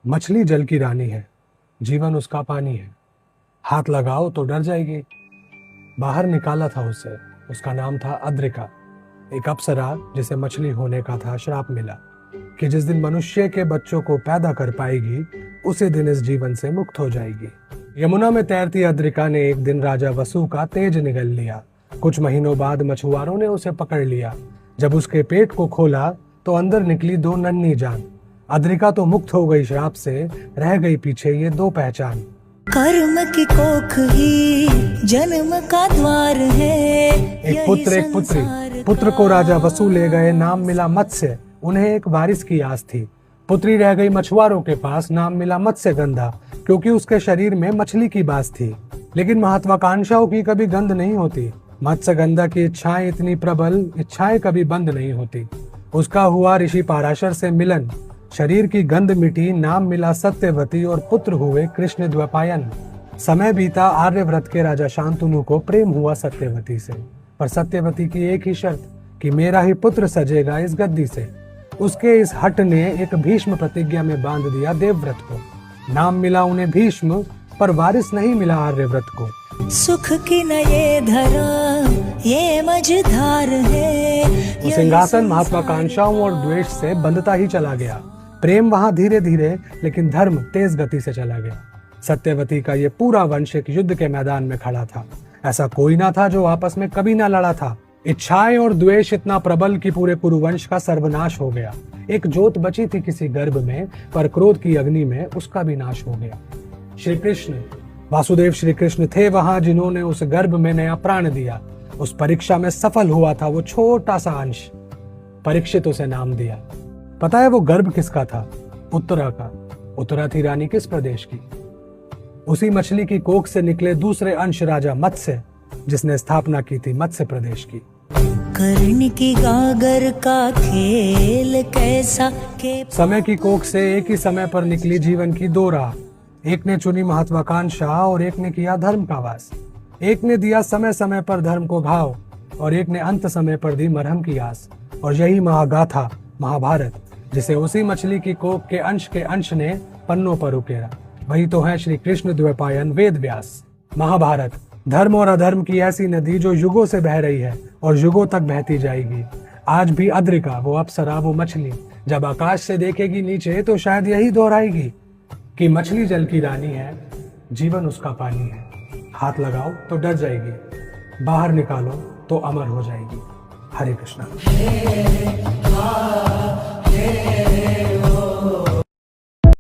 मछली जल की रानी है, जीवन उसका पानी है। हाथ लगाओ तो डर जाएगी। बाहर निकाला था उसे, उसका नाम था अद्रिका, एक अप्सरा जिसे मछली होने का था श्राप मिला कि जिस दिन मनुष्य के बच्चों को पैदा कर पाएगी उसी दिन इस जीवन से मुक्त हो जाएगी। यमुना में तैरती अद्रिका ने एक दिन राजा वसु का तेज निगल लिया। कुछ महीनों बाद मछुआरों ने उसे पकड़ लिया। जब उसके पेट को खोला तो अंदर निकली दो नन्ही जान। अद्रिका तो मुक्त हो गई श्राप से, रह गई पीछे ये दो पहचान। कर्म की कोख ही जन्म का द्वार है। एक पुत्र एक पुत्री। पुत्र को राजा वसु ले गए, नाम मिला मत्स्य। उन्हें एक वारिस की आस थी। पुत्री रह गई मछुआरों के पास, नाम मिला मत्स्य गंधा, क्योंकि उसके शरीर में मछली की बास थी। लेकिन महत्वाकांक्षाओं की कभी गंध नहीं होती। मत्स्य गंधा की इच्छाएं इतनी प्रबल, इच्छाएं कभी बंद नहीं होती। उसका हुआ ऋषि पाराशर से मिलन, शरीर की गंध मिटी, नाम मिला सत्यवती और पुत्र हुए कृष्ण द्वैपायन। समय बीता, आर्यव्रत के राजा शांतनु को प्रेम हुआ सत्यवती से, पर सत्यवती की एक ही शर्त कि मेरा ही पुत्र सजेगा इस गद्दी से। उसके इस हट ने एक भीष्म प्रतिज्ञा में बांध दिया देवव्रत को। नाम मिला उन्हें भीष्म, पर वारिस नहीं मिला आर्यव्रत को। सुख की न ये धरा, ये मझधार है। वो सिंहासन महत्वाकांक्षाओं और द्वेष से बंधता ही चला गया। प्रेम वहां धीरे धीरे, लेकिन धर्म तेज गति से चला गया। सत्यवती का ये पूरा वंश एक युद्ध के मैदान में खड़ा था। ऐसा कोई ना था जो आपस में कभी ना लड़ा था। इच्छाएं और द्वेष इतना प्रबल कि पूरे कुरुवंश का सर्वनाश हो गया। एक जोत बची थी किसी गर्भ में, पर क्रोध की अग्नि में उसका भी नाश हो गया। श्री कृष्ण, वासुदेव श्री कृष्ण थे वहां जिन्होंने उस गर्भ में नया प्राण दिया। उस परीक्षा में सफल हुआ था वो छोटा सा अंश, परीक्षित उसे नाम दिया। पता है वो गर्भ किसका था? उत्तरा का। उत्तरा थी रानी किस प्रदेश की? उसी मछली की कोख से निकले दूसरे अंश राजा मत्स्य, जिसने स्थापना की थी मत्स्य प्रदेश की। कर्ण की गागर का खेल कैसा के समय की कोख से एक ही समय पर निकली जीवन की दो राह। एक ने चुनी महत्वाकांक्षा और एक ने किया धर्म का वास। एक ने दिया समय समय पर धर्म को घाव और एक ने अंत समय पर दी मरहम की आस। और यही महागाथा महाभारत, जिसे उसी मछली की कोख के अंश ने पन्नों पर उकेरा, वही तो है श्री कृष्ण द्वैपायन वेद व्यास। महाभारत धर्म और अधर्म की ऐसी नदी जो युगों से बह रही है और युगों तक बहती जाएगी। आज भी अद्रिका, वो अप्सरा, वो मछली जब आकाश से देखेगी नीचे तो शायद यही दोहराएगी कि मछली जल की रानी है, जीवन उसका पानी है। हाथ लगाओ तो डर जाएगी, बाहर निकालो तो अमर हो जाएगी। हरे कृष्णा।